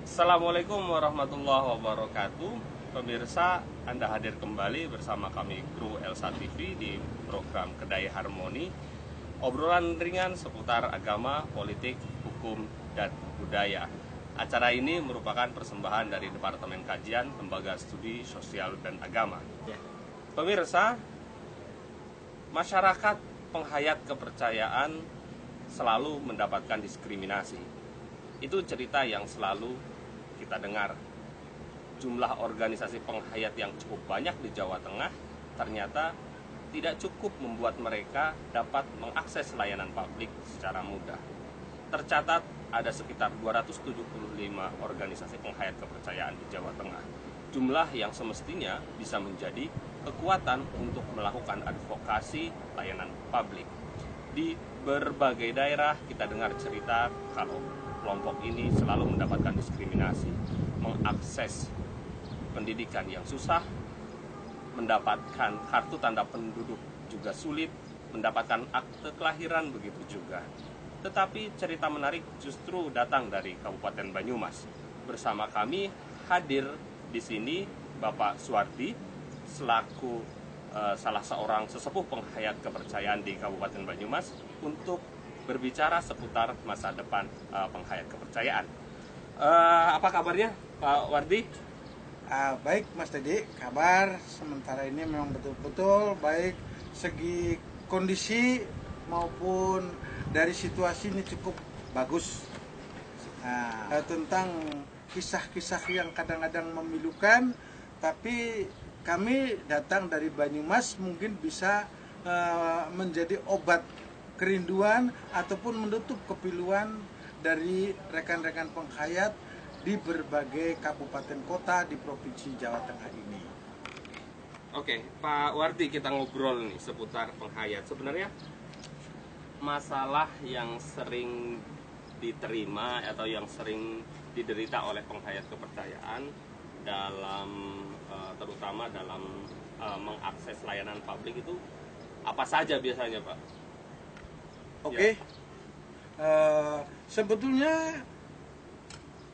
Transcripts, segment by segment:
Assalamualaikum warahmatullahi wabarakatuh. Pemirsa, Anda hadir kembali bersama kami kru Elsa TV di program Kedai Harmoni. Obrolan ringan seputar agama, politik, hukum, dan budaya. Acara ini merupakan persembahan dari Departemen Kajian Lembaga Studi Sosial dan Agama. Pemirsa, masyarakat penghayat kepercayaan selalu mendapatkan diskriminasi. Itu cerita yang selalu kita dengar. Jumlah organisasi penghayat yang cukup banyak di Jawa Tengah ternyata tidak cukup membuat mereka dapat mengakses layanan publik secara mudah. Tercatat ada sekitar 275 organisasi penghayat kepercayaan di Jawa Tengah. Jumlah yang semestinya bisa menjadi kekuatan untuk melakukan advokasi layanan publik. Di berbagai daerah kita dengar cerita kalau kelompok ini selalu mendapatkan diskriminasi, mengakses pendidikan yang susah, mendapatkan kartu tanda penduduk juga sulit, mendapatkan akte kelahiran begitu juga. Tetapi cerita menarik justru datang dari Kabupaten Banyumas. Bersama kami hadir di sini Bapak Suwardi selaku salah seorang sesepuh penghayat kepercayaan di Kabupaten Banyumas untuk berbicara seputar masa depan penghayat kepercayaan. Apa kabarnya Pak Wardi? Baik Mas Teddy, kabar sementara ini memang betul-betul baik segi kondisi maupun dari situasi ini cukup bagus. Tentang kisah-kisah yang kadang-kadang memilukan, tapi kami datang dari Banyumas mungkin bisa menjadi obat kerinduan ataupun menutup kepiluan dari rekan-rekan penghayat di berbagai kabupaten kota di Provinsi Jawa Tengah ini. Oke, Pak Wardi, kita ngobrol nih seputar penghayat. Sebenarnya masalah yang sering diterima atau yang sering diderita oleh penghayat kepercayaan dalam terutama dalam mengakses layanan publik itu apa saja biasanya, Pak? Oke. Sebetulnya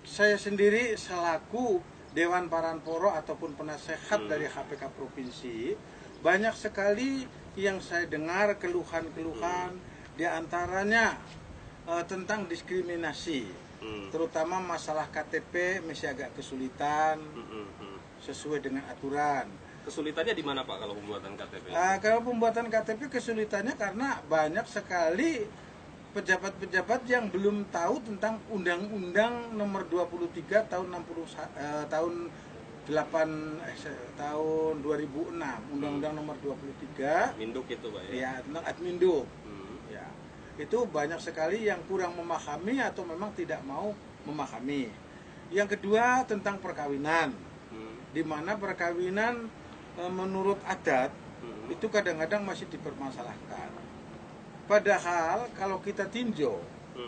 saya sendiri selaku Dewan Paranporo ataupun penasehat dari HPK Provinsi, banyak sekali yang saya dengar keluhan-keluhan, diantaranya tentang diskriminasi, terutama masalah KTP masih agak kesulitan sesuai dengan aturan. Kesulitannya di mana, Pak, kalau pembuatan KTP? Kalau pembuatan KTP kesulitannya karena banyak sekali pejabat-pejabat yang belum tahu tentang Undang-Undang Nomor 23 tahun 60 tahun 2006, Undang-Undang Nomor 23. Minduk itu, Pak, ya? Ya, tentang Adminduk. Ya, itu banyak sekali yang kurang memahami atau memang tidak mau memahami. Yang kedua tentang perkawinan, di mana perkawinan menurut adat itu kadang-kadang masih dipermasalahkan. Padahal kalau kita tinjau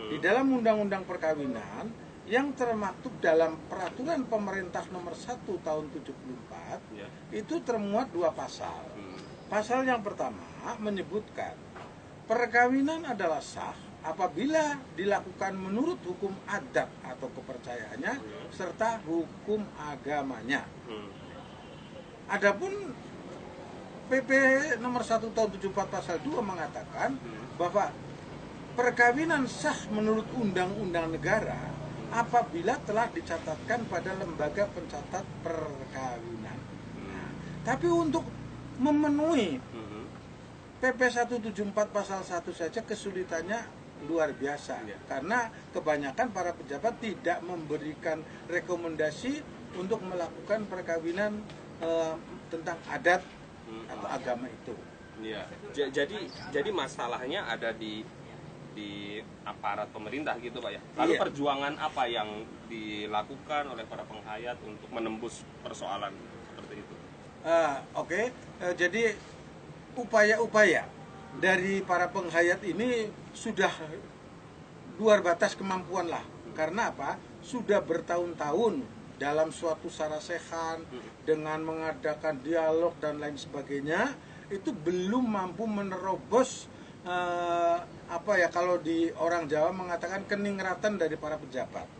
di dalam undang-undang perkawinan yang termaktub dalam peraturan pemerintah nomor 1 tahun 74 itu termuat 2 pasal. Pasal yang pertama menyebutkan perkawinan adalah sah apabila dilakukan menurut hukum adat atau kepercayaannya serta hukum agamanya. Adapun PP nomor 1 tahun 74 pasal 2 mengatakan bahwa perkawinan sah menurut undang-undang negara apabila telah dicatatkan pada lembaga pencatat perkawinan. Tapi untuk memenuhi PP 174 pasal 1 saja kesulitannya luar biasa, karena kebanyakan para pejabat tidak memberikan rekomendasi untuk melakukan perkawinan tentang adat atau agama itu. Ya, jadi masalahnya ada di aparat pemerintah gitu, Pak, ya. Lalu perjuangan apa yang dilakukan oleh para penghayat untuk menembus persoalan seperti itu? Jadi upaya-upaya dari para penghayat ini sudah luar batas kemampuan lah. Karena apa? Sudah bertahun-tahun dalam suatu sarasehan dengan mengadakan dialog dan lain sebagainya, itu belum mampu menerobos kalau di orang Jawa mengatakan keningratan dari para pejabat.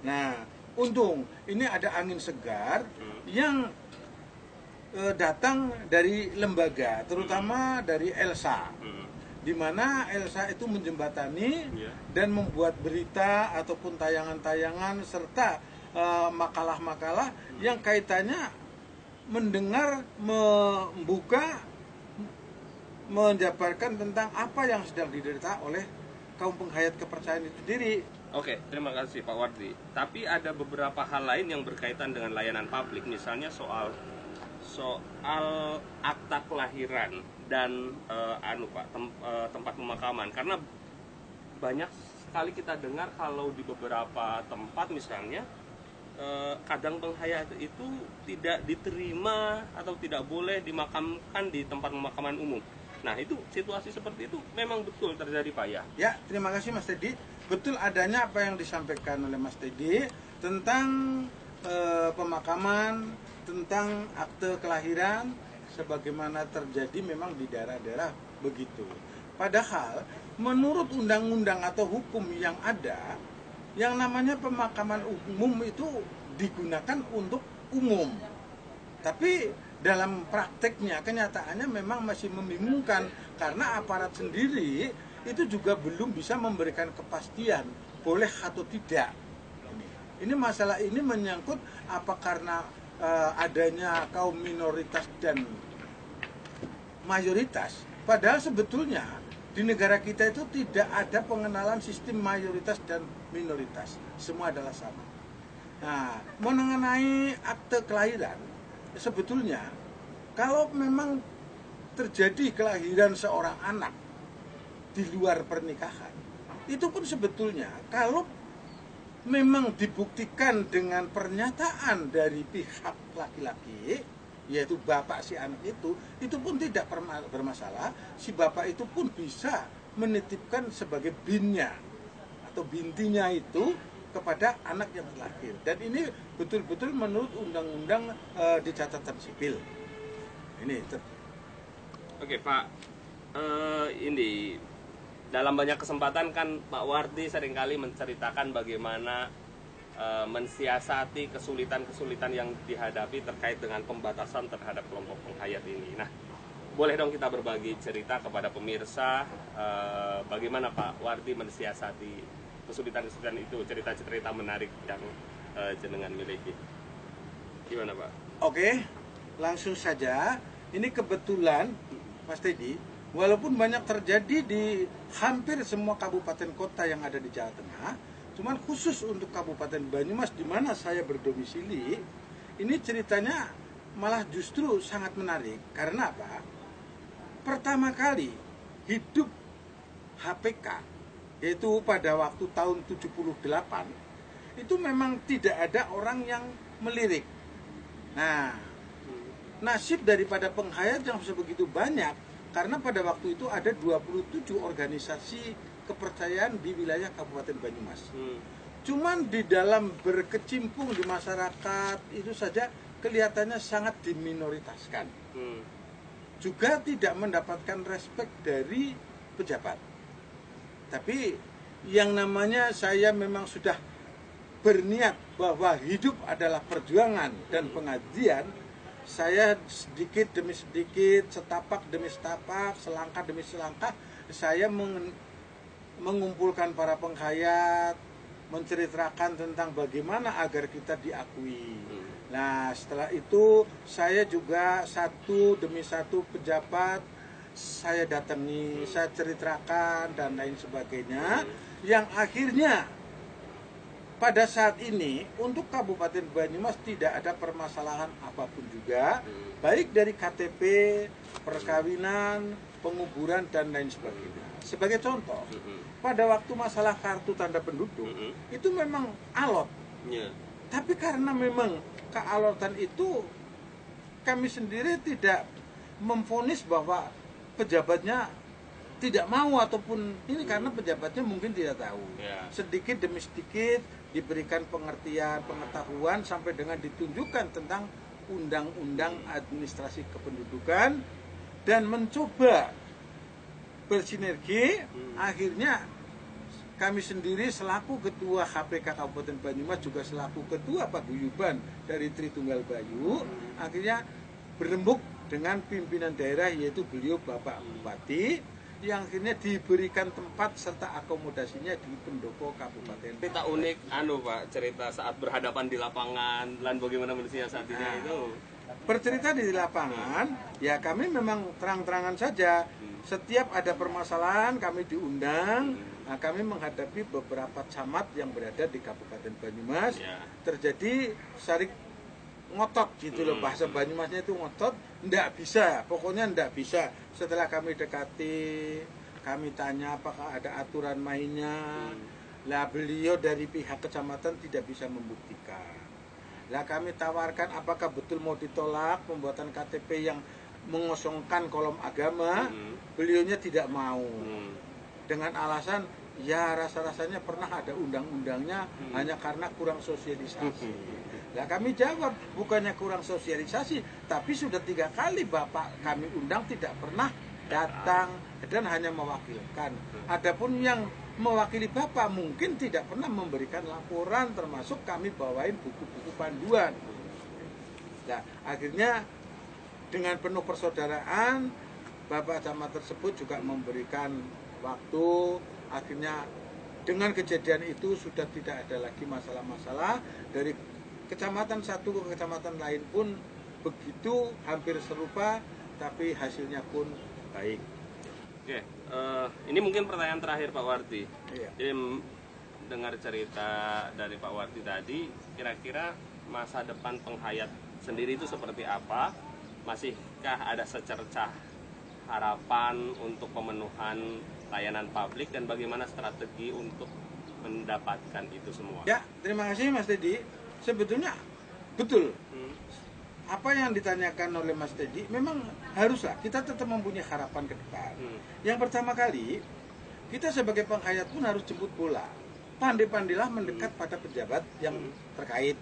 Nah, untung ini ada angin segar yang datang dari lembaga, terutama dari Elsa, di mana Elsa itu menjembatani dan membuat berita ataupun tayangan-tayangan serta makalah-makalah yang kaitannya mendengar, membuka, menjabarkan tentang apa yang sedang diderita oleh kaum penghayat kepercayaan itu sendiri. Oke, terima kasih Pak Wardi. Tapi ada beberapa hal lain yang berkaitan dengan layanan publik, misalnya soal akta kelahiran dan tempat pemakaman. Karena banyak sekali kita dengar kalau di beberapa tempat misalnya kadang penghayat itu tidak diterima atau tidak boleh dimakamkan di tempat pemakaman umum. Nah, itu situasi seperti itu memang betul terjadi, Pak ya? Ya, terima kasih Mas Teddy. Betul adanya apa yang disampaikan oleh Mas Teddy tentang pemakaman, tentang akte kelahiran, sebagaimana terjadi memang di daerah-daerah begitu. Padahal menurut undang-undang atau hukum yang ada, yang namanya pemakaman umum itu digunakan untuk umum. Tapi dalam prakteknya, kenyataannya memang masih membingungkan karena aparat sendiri itu juga belum bisa memberikan kepastian boleh atau tidak. Ini masalah ini menyangkut apa karena adanya kaum minoritas dan mayoritas. Padahal sebetulnya di negara kita itu tidak ada pengenalan sistem mayoritas dan minoritas. Semua adalah sama. Nah, mengenai akte kelahiran, sebetulnya kalau memang terjadi kelahiran seorang anak di luar pernikahan, itu pun sebetulnya kalau memang dibuktikan dengan pernyataan dari pihak laki-laki, yaitu bapak si anak itu pun tidak bermasalah. Si bapak itu pun bisa menitipkan sebagai binnya atau bintinya itu kepada anak yang terlahir. Dan ini betul-betul menurut undang-undang di catatan sipil. Ini. Oke Pak, ini dalam banyak kesempatan kan Pak Wardi seringkali menceritakan bagaimana mensiasati kesulitan-kesulitan yang dihadapi terkait dengan pembatasan terhadap kelompok penghayat ini. Nah, boleh dong kita berbagi cerita kepada pemirsa bagaimana Pak Wardi mensiasati kesulitan-kesulitan itu, cerita-cerita menarik yang jenengan miliki. Gimana Pak? Oke, langsung saja. Ini kebetulan Mas Teddy, walaupun banyak terjadi di hampir semua kabupaten kota yang ada di Jawa Tengah, cuman khusus untuk Kabupaten Banyumas di mana saya berdomisili, ini ceritanya malah justru sangat menarik. Karena apa? Pertama kali hidup HPK, yaitu pada waktu tahun 78, itu memang tidak ada orang yang melirik. Nah, nasib daripada penghayat yang sebegitu banyak, karena pada waktu itu ada 27 organisasi kepercayaan di wilayah Kabupaten Banyumas. Cuman di dalam berkecimpung di masyarakat itu saja kelihatannya sangat diminoritaskan. Juga tidak mendapatkan respek dari pejabat. Tapi yang namanya saya memang sudah berniat bahwa hidup adalah perjuangan dan pengabdian, saya sedikit demi sedikit, setapak demi setapak, selangkah demi selangkah, saya mengumpulkan para penghayat, menceritakan tentang bagaimana agar kita diakui. Nah, setelah itu saya juga satu demi satu pejabat saya datangi, saya ceritakan dan lain sebagainya, yang akhirnya pada saat ini untuk Kabupaten Banyumas tidak ada permasalahan apapun juga, baik dari KTP, perkawinan, penguburan dan lain sebagainya. Sebagai contoh, pada waktu masalah kartu tanda penduduk itu memang alot, tapi karena memang kealotan itu kami sendiri tidak memvonis bahwa pejabatnya tidak mau ataupun ini, karena pejabatnya mungkin tidak tahu. Sedikit demi sedikit diberikan pengertian, pengetahuan sampai dengan ditunjukkan tentang undang-undang administrasi kependudukan dan mencoba bersinergi, akhirnya kami sendiri selaku Ketua KPK Kabupaten Banyumas juga selaku Ketua Paguyuban dari Tritunggal Bayu, akhirnya berembuk dengan pimpinan daerah yaitu beliau Bapak Bupati, yang akhirnya diberikan tempat serta akomodasinya di pendopo kabupaten. Cerita unik Pak, cerita saat berhadapan di lapangan dan bagaimana mensiasatinya itu. Bercerita di lapangan, ya kami memang terang-terangan saja. Setiap ada permasalahan kami diundang. Nah, kami menghadapi beberapa camat yang berada di Kabupaten Banyumas. Terjadi saling ngotot gitu loh, bahasa Banyumasnya itu ngotot, ndak bisa, pokoknya ndak bisa. Setelah kami dekati, kami tanya apakah ada aturan mainnya. Lah beliau dari pihak kecamatan tidak bisa membuktikan. Lah kami tawarkan apakah betul mau ditolak pembuatan KTP yang mengosongkan kolom agama. Beliaunya tidak mau. Dengan alasan ya rasa-rasanya pernah ada undang-undangnya, hanya karena kurang sosialisasi. Nah kami jawab, bukannya kurang sosialisasi, tapi sudah 3 kali Bapak kami undang tidak pernah datang dan hanya mewakilkan. Adapun yang mewakili Bapak mungkin tidak pernah memberikan laporan, termasuk kami bawain buku-buku panduan. Nah akhirnya dengan penuh persaudaraan, Bapak camat tersebut juga memberikan waktu. Akhirnya dengan kejadian itu sudah tidak ada lagi masalah-masalah. Dari kecamatan satu ke kecamatan lain pun begitu, hampir serupa, tapi hasilnya pun baik. Oke, ini mungkin pertanyaan terakhir Pak Wardi. Iya. Jadi dengar cerita dari Pak Wardi tadi, kira-kira masa depan penghayat sendiri itu seperti apa? Masihkah ada secercah harapan untuk pemenuhan layanan publik dan bagaimana strategi untuk mendapatkan itu semua? Ya, terima kasih Mas Teddy. Sebetulnya betul apa yang ditanyakan oleh Mas Teddy, memang haruslah kita tetap mempunyai harapan ke depan. Yang pertama kali, kita sebagai penghayat pun harus jemput bola. Pandai-pandailah mendekat pada pejabat yang terkait.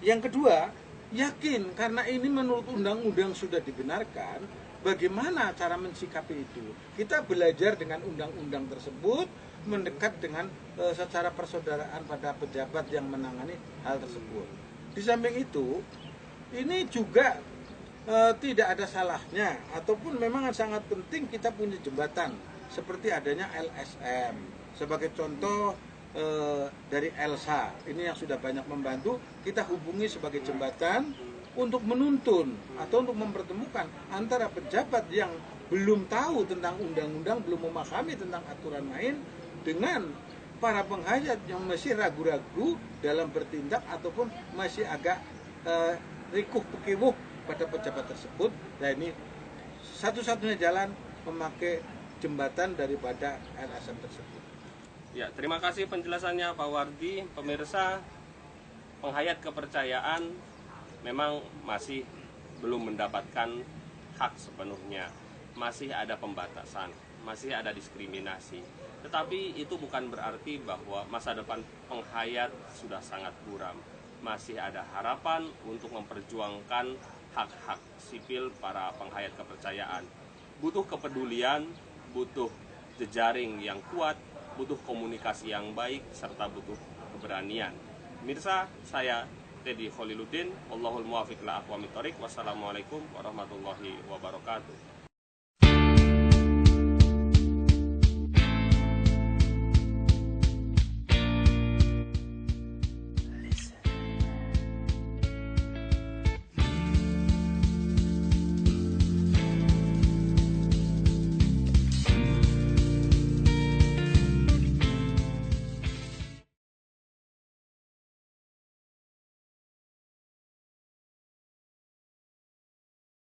Yang kedua, yakin karena ini menurut undang-undang sudah dibenarkan, bagaimana cara mensikapi itu. Kita belajar dengan undang-undang tersebut, mendekat dengan secara persaudaraan pada pejabat yang menangani hal tersebut. Di samping itu, ini juga tidak ada salahnya, ataupun memang sangat penting kita punya jembatan seperti adanya LSM. Sebagai contoh dari Elsa, ini yang sudah banyak membantu, kita hubungi sebagai jembatan untuk menuntun atau untuk mempertemukan antara pejabat yang belum tahu tentang undang-undang, belum memahami tentang aturan main, dengan para penghayat yang masih ragu-ragu dalam bertindak ataupun masih agak rikuh pekiwuh pada pejabat tersebut. Nah ini satu-satunya jalan memakai jembatan daripada LSM tersebut. Ya, terima kasih penjelasannya Pak Wardi. Pemirsa, penghayat kepercayaan memang masih belum mendapatkan hak sepenuhnya. Masih ada pembatasan, masih ada diskriminasi. Tetapi itu bukan berarti bahwa masa depan penghayat sudah sangat buram. Masih ada harapan untuk memperjuangkan hak-hak sipil para penghayat kepercayaan. Butuh kepedulian, butuh jejaring yang kuat, butuh komunikasi yang baik, serta butuh keberanian. Pemirsa, saya Teddy Kholiluddin, Wallahul muwaffiq ila aqwamit thoriq. Wassalamualaikum warahmatullahi wabarakatuh.